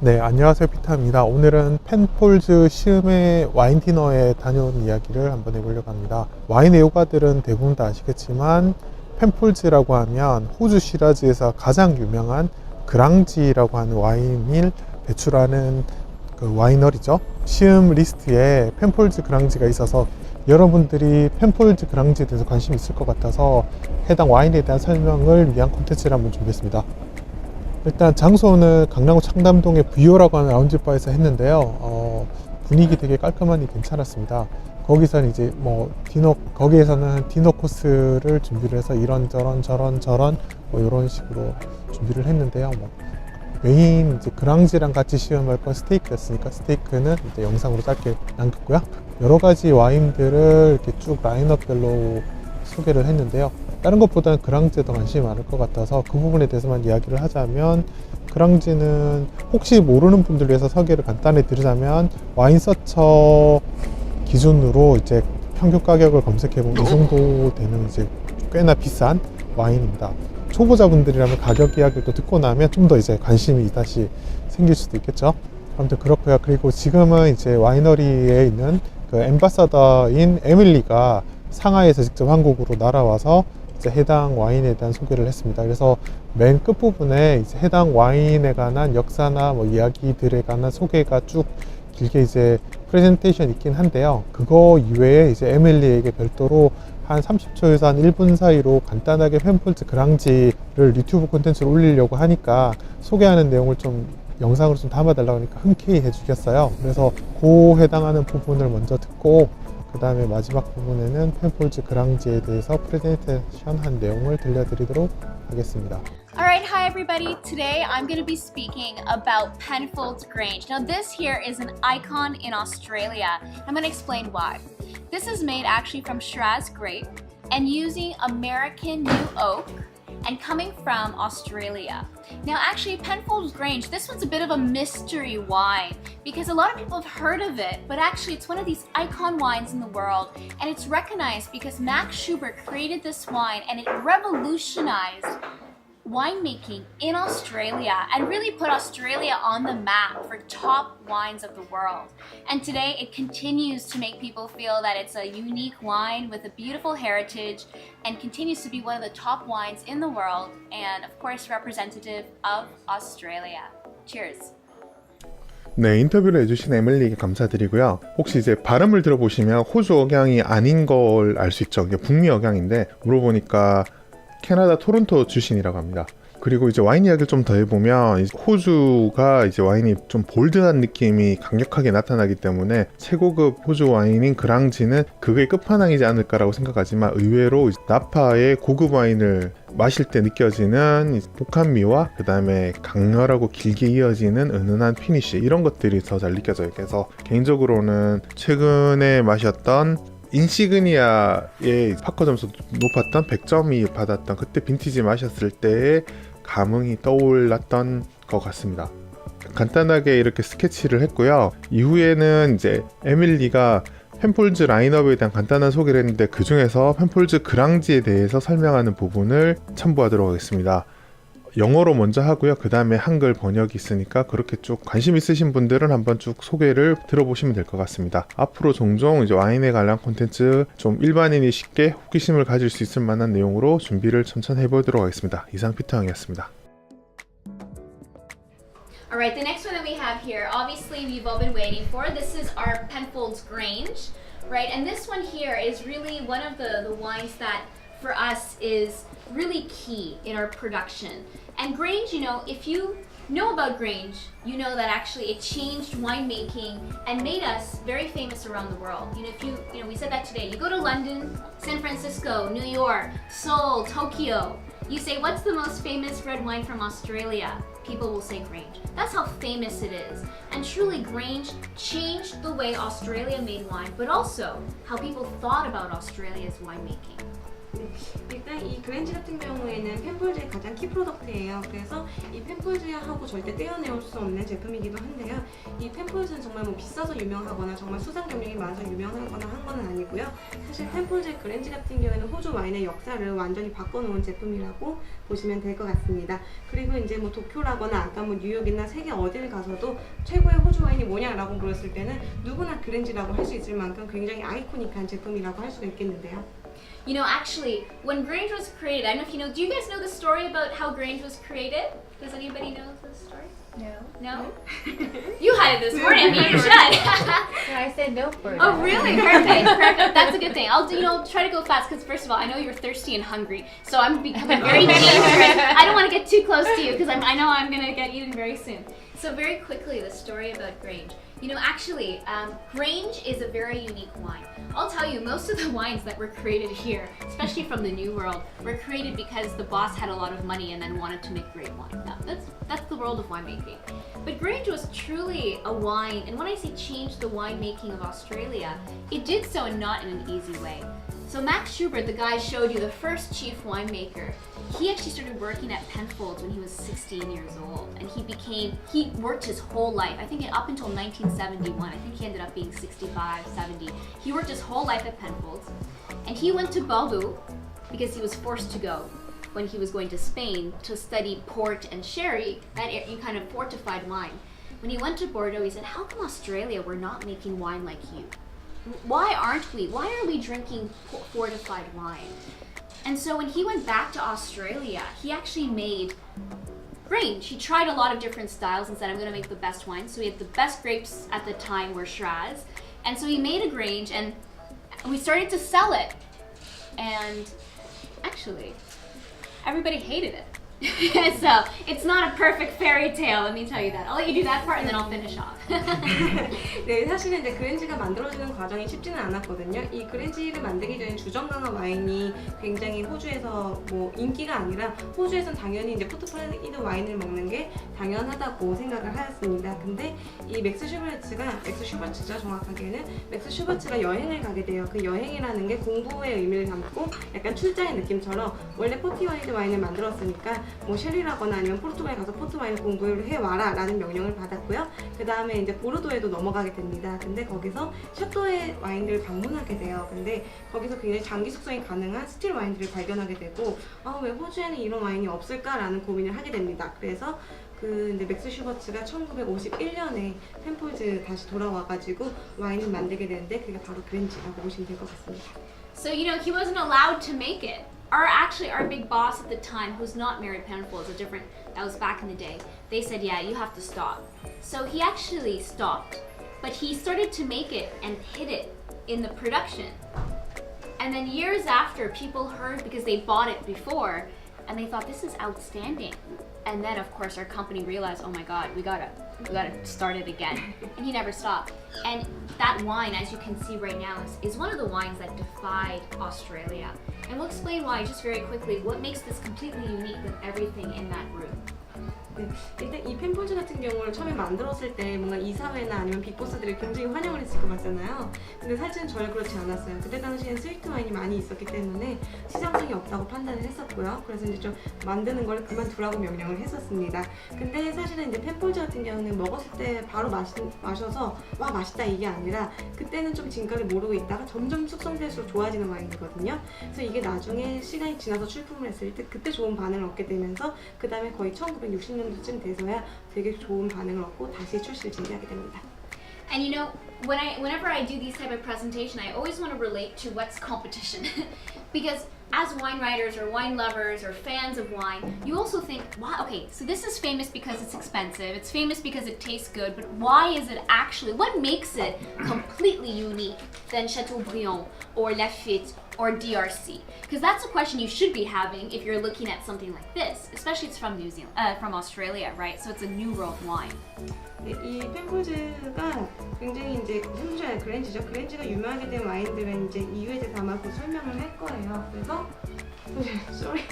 네, 안녕하세요. 피터입니다. 오늘은 펜폴즈 시음의 와인 디너에 다녀온 이야기를 한번 해보려고 합니다. 와인 애호가들은 대부분 다 아시겠지만 펜폴즈라고 하면 호주 시라즈에서 가장 유명한 그랑지라고 하는 와인을 배출하는 그 와이너리죠. 시음 리스트에 펜폴즈 그랑지가 있어서 여러분들이 펜폴즈 그랑지에 대해서 관심이 있을 것 같아서 해당 와인에 대한 설명을 위한 콘텐츠를 한번 준비했습니다. 일단 장소는 강남구 창담동의 VO라고 하는 라운지바에서 했는데요. 분위기 되게 깔끔하니 괜찮았습니다. 거기서는 이제 거기에서는 디너 코스를 준비를 해서 이런저런 저런 이런 식으로 준비를 했는데요. 메인 이제 그랑지랑 같이 시음할 건 스테이크였으니까 스테이크는 이제 영상으로 짧게 남겼고요. 여러 가지 와인들을 이렇게 쭉 라인업별로 소개를 했는데요. 다른 것보다는 그랑지에 더 관심이 많을 것 같아서 그 부분에 대해서만 이야기를 하자면, 그랑지는 혹시 모르는 분들 위해서 소개를 간단히 드리자면 와인서처 기준으로 이제 평균 가격을 검색해보면 이 정도 되는 이제 꽤나 비싼 와인입니다. 초보자분들이라면 가격 이야기를 또 듣고 나면 좀 더 이제 관심이 다시 생길 수도 있겠죠. 아무튼 그렇고요. 그리고 지금은 이제 와이너리에 있는 그 엠바사더인 에밀리가 상하이에서 직접 한국으로 날아와서 이제 해당 와인에 대한 소개를 했습니다. 그래서 맨 끝부분에 이제 해당 와인에 관한 역사나 이야기들에 관한 소개가 쭉 길게 이제 프레젠테이션 있긴 한데요. 그거 이외에 이제 에밀리에게 별도로 한 30초에서 한 1분 사이로 간단하게 펜폴즈 그랑지를 유튜브 콘텐츠로 올리려고 하니까 소개하는 내용을 좀 영상으로 좀 담아달라고 하니까 흔쾌히 해주셨어요. 그래서 그 해당하는 부분을 먼저 듣고 그 다음에 마지막 부분에는 펜폴즈 그랑지에 대해서 프레젠테이션 한 내용을 들려드리도록 하겠습니다. Alright, hi everybody. Today I'm going to be speaking about Penfolds Grange. Now this here is an icon in Australia. I'm going to explain why. This is made actually from Shiraz grape and using American new oak and coming from Australia. Now actually Penfolds Grange, this one's a bit of a mystery wine because a lot of people have heard of it, but actually it's one of these icon wines in the world, and it's recognized because Max Schubert created this wine and it revolutionized winemaking in Australia and really put Australia on the map for top wines of the world. And today it continues to make people feel that it's a unique wine with a beautiful heritage and continues to be one of the top wines in the world and of course representative of Australia. Cheers. 네, 인터뷰를 해주신 에밀리에게 감사드리고요. 혹시 이제 발음을 들어보시면 호주 억양이 아닌 걸 알 수 있죠. 이게 북미 억양인데 물어보니까 캐나다 토론토 출신이라고 합니다. 그리고 이제 와인 이야기를 좀 더 해보면 호주가 이제 와인이 좀 볼드한 느낌이 강력하게 나타나기 때문에 최고급 호주 와인인 그랑지는 그게 끝판왕이지 않을까라고 생각하지만 의외로 나파의 고급 와인을 마실 때 느껴지는 독한미와 그 다음에 강렬하고 길게 이어지는 은은한 피니쉬, 이런 것들이 더 잘 느껴져요. 그래서 개인적으로는 최근에 마셨던 인시그니아의 파커 점수 높았던 100점이 받았던 그때 빈티지 마셨을 때의 감흥이 떠올랐던 것 같습니다. 간단하게 이렇게 스케치를 했고요. 이후에는 이제 에밀리가 펜폴즈 라인업에 대한 간단한 소개를 했는데 그 중에서 펜폴즈 그랑지에 대해서 설명하는 부분을 첨부하도록 하겠습니다. 영어로 먼저 하고요. 그 다음에 한글 번역이 있으니까 그렇게 쭉 관심 있으신 분들은 한번 쭉 소개를 들어보시면 될 것 같습니다. 앞으로 종종 이제 와인에 관한 콘텐츠 좀 일반인이 쉽게 호기심을 가질 수 있을 만한 내용으로 준비를 천천히 해보도록 하겠습니다. 이상 피터왕이었습니다. Alright, the next one that we have here, obviously we've all been waiting for. This is our Penfolds Grange, right? And this one here is really one of the wines that for us is really key in our production. And Grange, if you know about Grange, you know that actually it changed winemaking and made us very famous around the world. We said that today. You go to London, San Francisco, New York, Seoul, Tokyo, you say, what's the most famous red wine from Australia? People will say Grange. That's how famous it is. And truly, Grange changed the way Australia made wine, but also how people thought about Australia's winemaking. 일단 이 그랜지 같은 경우에는 펜폴즈의 가장 키 프로덕트예요. 그래서 이 펜폴즈하고 절대 떼어내올 수 없는 제품이기도 한데요. 이 펜폴즈는 정말 뭐 비싸서 유명하거나 정말 수상 경력이 많아서 유명하거나 한 건 아니고요. 사실 펜폴즈의 그랜지 같은 경우에는 호주 와인의 역사를 완전히 바꿔놓은 제품이라고 보시면 될 것 같습니다. 그리고 이제 뭐 도쿄라거나 아까 뭐 뉴욕이나 세계 어딜 가서도 최고의 호주 와인이 뭐냐라고 물었을 때는 누구나 그랜지라고 할 수 있을 만큼 굉장히 아이코닉한 제품이라고 할 수가 있겠는데요. You know, actually, when Grange was created, I don't know if you know, do you guys know the story about how Grange was created? Does anybody know the story? No. No? You had it this morning, I mean, you should. No, I said no for Oh, really? Perfect, perfect. That's a good thing. I'll, try to go fast because first of all, I know you're thirsty and hungry, so I'm becoming very dangerous. I don't want to get too close to you because I know I'm gonna get eaten very soon. So very quickly, the story about Grange. You know, actually, Grange is a very unique wine. I'll tell you, most of the wines that were created here, especially from the New World, were created because the boss had a lot of money and then wanted to make great wine. Now, that's the world of winemaking. But Grange was truly a wine, and when I say change the winemaking of Australia, it did so not in an easy way. So Max Schubert, the guy I showed you, the first chief winemaker, he actually started working at Penfolds when he was 16 years old, and he worked his whole life, I think up until 1971, I think he ended up being 65, 70. He worked his whole life at Penfolds, and he went to Bordeaux because he was forced to go when he was going to Spain to study port and sherry, that kind of fortified wine. When he went to Bordeaux, he said, how come Australia, we're not making wine like you? Why aren't we? Why are we drinking fortified wine? And so when he went back to Australia, he actually made Grange. He tried a lot of different styles and said, I'm going to make the best wine. So he had the best grapes at the time were Shiraz. And so he made a Grange and we started to sell it. And actually, everybody hated it. So it's not a perfect fairy tale, let me tell you that. I'll let you do that part and then I'll finish off. 네, 사실은 이제 그랜지가 만들어지는 과정이 쉽지는 않았거든요. 이 그랜지를 만들기 전에 주정 강한 와인이 굉장히 호주에서 뭐 인기가 아니라 호주에선 당연히 이제 포트파이드 와인을 먹는 게 당연하다고 생각을 하였습니다. 근데 이 맥스 슈버츠죠 정확하게는 맥스 슈버츠가 여행을 가게 돼요. 그 여행이라는 게 공부의 의미를 담고 약간 출장의 느낌처럼 원래 포트파이드 와인을 만들었으니까 뭐 쉘리라거나 아니면 포르투갈에 가서 포트 와인 공부를 해와라 라는 명령을 받았고요. 그 다음에 이제 보르도에도 넘어가게 됩니다. 근데 거기서 샤또의 와인들을 방문하게 돼요. 근데 거기서 굉장히 장기 숙성이 가능한 스틸 와인들을 발견하게 되고 왜 호주에는 이런 와인이 없을까라는 고민을 하게 됩니다. 그래서 이제 맥스 슈버츠가 1951년에 펜폴즈 다시 돌아와가지고 와인을 만들게 되는데 그게 바로 그랜지라고 보시면 될 것 같습니다. So, he wasn't allowed to make it. Our big boss at the time, who's not married Penfolds, that was back in the day, they said, yeah, you have to stop. So he actually stopped, but he started to make it and hid it in the production. And then years after, people heard because they bought it before, and they thought, this is outstanding. And then, of course, our company realized, oh my God, we gotta start it again. And he never stopped. And that wine, as you can see right now, is one of the wines that defied Australia. And we'll explain why just very quickly, what makes this completely unique than everything in that room. 네, 일단 이 펜폴즈 같은 경우를 처음에 만들었을 때 뭔가 이사회나 아니면 빅보스들이 굉장히 환영을 했을 것 같잖아요. 근데 사실은 전혀 그렇지 않았어요. 그때 당시에는 스위트 와인이 많이 있었기 때문에 시장성이 없다고 판단을 했었고요. 그래서 이제 좀 만드는 걸 그만두라고 명령을 했었습니다. 근데 사실은 이제 펜폴즈 같은 경우는 먹었을 때 바로 마셔서 와 맛있다 이게 아니라 그때는 좀 진가를 모르고 있다가 점점 숙성될수록 좋아지는 와인이거든요. 그래서 이게 나중에 시간이 지나서 출품을 했을 때 그때 좋은 반응을 얻게 되면서 그 다음에 거의 1960년도쯤 돼서야 되게 좋은 반응을 얻고 다시 출시를 준비하게 됩니다. And whenever I do these type of presentation, I always want to relate to what's competition. Because as wine writers or wine lovers or fans of wine, you also think, wow, okay, so this is famous because it's expensive, it's famous because it tastes good, but why is it actually, what makes it completely unique than Chateaubriand or Lafite or DRC? Because that's a question you should be having if you're looking at something like this, especially it's from from Australia, right? So it's a New World wine. 네, 이 펜폴즈가 굉장히 이제 현재 그랜지가 유명하게 된 와인들은 이제 이후에 대해서 아마 곧 설명을 할 거예요. 그래서 sorry.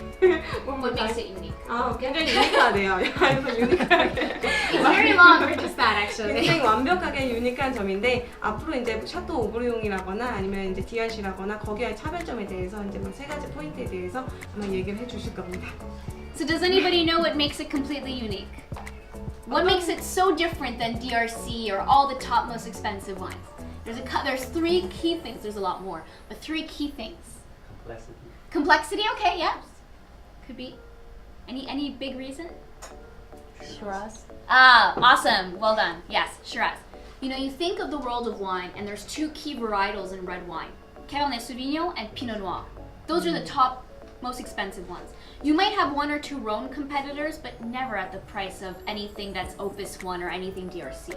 What makes it unique? 아, 굉장히 유니크하네요. 그래서 유니크하게. It's very long for just that, actually. 굉장히 완벽하게 유니크한 점인데 앞으로 이제 샤또 오브리옹이라거나 아니면 이제 DRC라거나 거기와의 차별점에 대해서 이제 뭐 세 가지 포인트에 대해서 아마 얘기를 해주실 겁니다. So does anybody know what makes it completely unique? What makes it so different than DRC or all the top most expensive wines? There's three key things. There's a lot more, but three key things. Complexity, okay, yes. Could be. Any big reason? Shiraz. Ah, awesome. Well done. Yes, Shiraz. You know, you think of the world of wine, and there's two key varietals in red wine: Cabernet Sauvignon and Pinot Noir. Those are the top, most expensive ones. You might have one or two Rhone competitors, but never at the price of anything that's Opus 1 or anything DRC.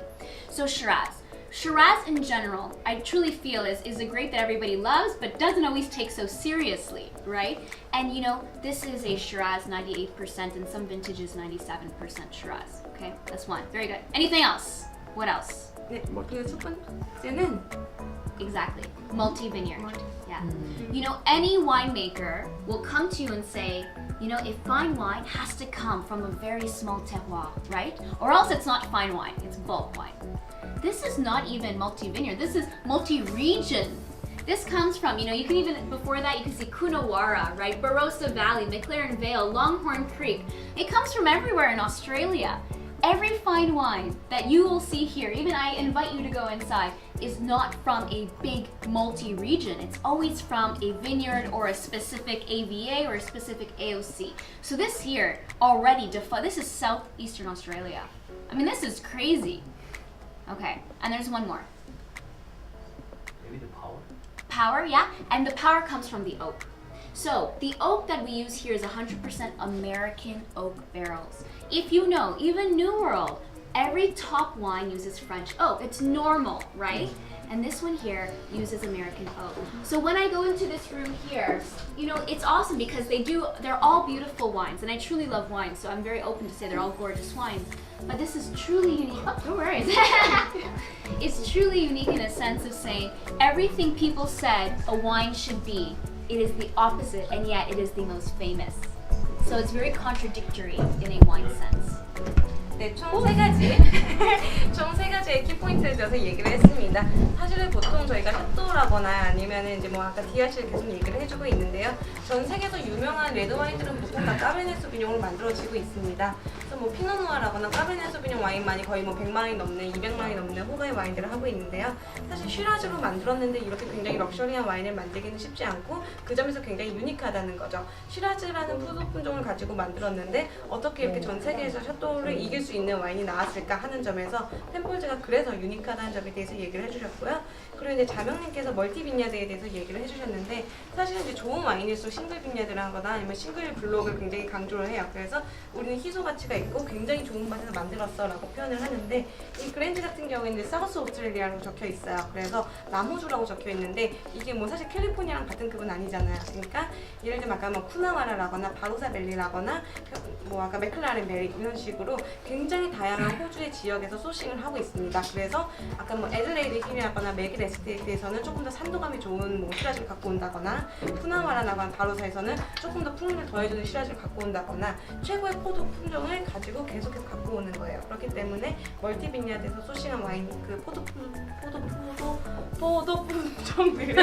So Shiraz. Shiraz in general, I truly feel is a grape that everybody loves, but doesn't always take so seriously, right? And you know, this is a Shiraz 98%, and some vintages 97% Shiraz. Okay, that's one. Very good. Anything else? What else? 네, 그리고 첫 번째는 Exactly. Multi-vineyard. Yeah. You know, any winemaker will come to you and say, you know, if fine wine has to come from a very small terroir, right? Or else it's not fine wine, it's bulk wine. This is not even multi-vineyard, this is multi-region. This comes from, you know, you can even, before that, you can see Coonawarra, right? Barossa Valley, McLaren Vale, Longhorn Creek. It comes from everywhere in Australia. Every fine wine that you will see here, even I invite you to go inside, is not from a big multi-region. It's always from a vineyard or a specific AVA or a specific AOC. So this here already, this is southeastern Australia. I mean, this is crazy. Okay, and there's one more. Maybe the power? Power, yeah, and the power comes from the oak. So the oak that we use here is 100% American oak barrels. If you know, even New World, every top wine uses French oak. It's normal, right? And this one here uses American oak. So when I go into this room here, you know, it's awesome because they're all beautiful wines, and I truly love wine, so I'm very open to say they're all gorgeous wines. But this is truly unique. Oh, no worries. It's truly unique in a sense of saying everything people said a wine should be, it is the opposite, and yet it is the most famous. So it's very contradictory in a wine sense. 네, 총 세 가지, 총 세 가지의 키포인트에 대해서 얘기를 했습니다. 사실은 보통 저희가 샤또라거나 아니면 이제 뭐 아까 DRC를 계속 얘기를 해주고 있는데요. 전 세계에서 유명한 레드 와인들은 보통 다 까베네 소비뇽으로 만들어지고 있습니다. 그래서 뭐 피노누아라거나 까베네 소비뇽 와인만이 거의 뭐 100만이 넘는, 200만이 넘는 호가의 와인들을 하고 있는데요. 사실 쉬라즈로 만들었는데 이렇게 굉장히 럭셔리한 와인을 만들기는 쉽지 않고 그 점에서 굉장히 유니크하다는 거죠. 쉬라즈라는 푸드 품종을 가지고 만들었는데 어떻게 이렇게 전 세계에서 샤또를 이길 수 있는 와인이 나왔을까 하는 점에서 펜폴즈가 그래서 유니크하다는 점에 대해서 얘기를 해주셨고요. 그리고 이제 자명님께서 멀티 빈야드에 대해서 얘기를 해주셨는데 사실은 이제 좋은 와인일수록 싱글 빈야드라거나 아니면 싱글 블록을 굉장히 강조를 해요. 그래서 우리는 희소 가치가 있고 굉장히 좋은 밭에서 만들었어라고 표현을 하는데 이 그랜지 같은 경우에는 이제 사우스 오스트레일리아라고 적혀 있어요. 그래서 남호주라고 적혀 있는데 이게 뭐 사실 캘리포니아랑 같은 급은 아니잖아요. 그러니까 예를 들면 아까 뭐 쿠나와라라거나 바로사 밸리라거나 뭐 아까 맥클라렌 베리 이런 식으로 굉장히 다양한 호주의 지역에서 소싱을 하고 있습니다. 그래서 아까 뭐 애들레이드 힐이라거나 맥일 에스테이트에서는 조금 더 산도감이 좋은 뭐 시라즈를 갖고 온다거나 쿠나와라나거나 바로사에서는 조금 더 풍미를 더해주는 시라즈를 갖고 온다거나 최고의 포도 품종을 가지고 계속해서 갖고 오는 거예요. 그렇기 때문에 멀티 빈야드에서 소싱한 와인 그 포도 품종들이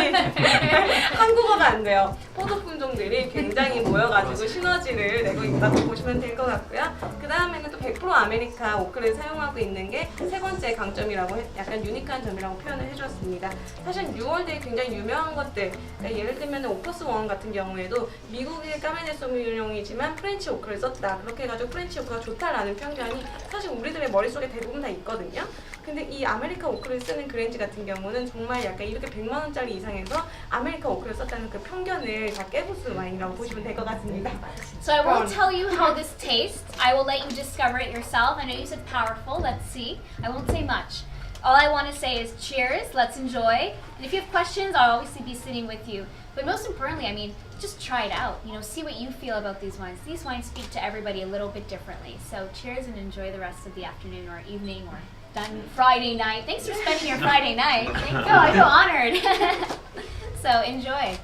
한국어가 안 돼요. 포도 품종들이 굉장히 모여가지고 시너지를 내고 있다고 보시면 될 것 같고요. 그 다음에는 또 100% 아메리카 오크를 사용하고 있는 게 세 번째 강점이라고 약간 유니크한 점이라고 표현을 해주었습니다. 사실 뉴월드에 굉장히 유명한 것들, 그러니까 예를 들면 오퍼스 원 같은 경우에도 미국의 까베네 소비뇽이지만 프렌치 오크를 썼다. 그렇게 해가지고 프렌치 오크가 좋다라는 편견이 사실 우리들의 머릿속에 대부분 다 있거든요. 근데 이 아메리카 오크를 쓰는 그랜지 같은 경우는 정말 약간 이렇게 100만 원짜리 이상에서 아메리카 오크를 썼다는 그 편견을 다 깨부순 와인이라고 보시면 될 것 같습니다. So I won't tell you how this tastes. I will let you discover it yourself. I know you said powerful. Let's see. I won't say much. All I want to say is cheers. Let's enjoy. And if you have questions, I'll obviously be sitting with you. But most importantly, I mean, just try it out. You know, see what you feel about these wines. These wines speak to everybody a little bit differently. So cheers and enjoy the rest of the afternoon or evening or done Friday night. Thanks for spending your Friday night. Thank you. I feel honored. So enjoy.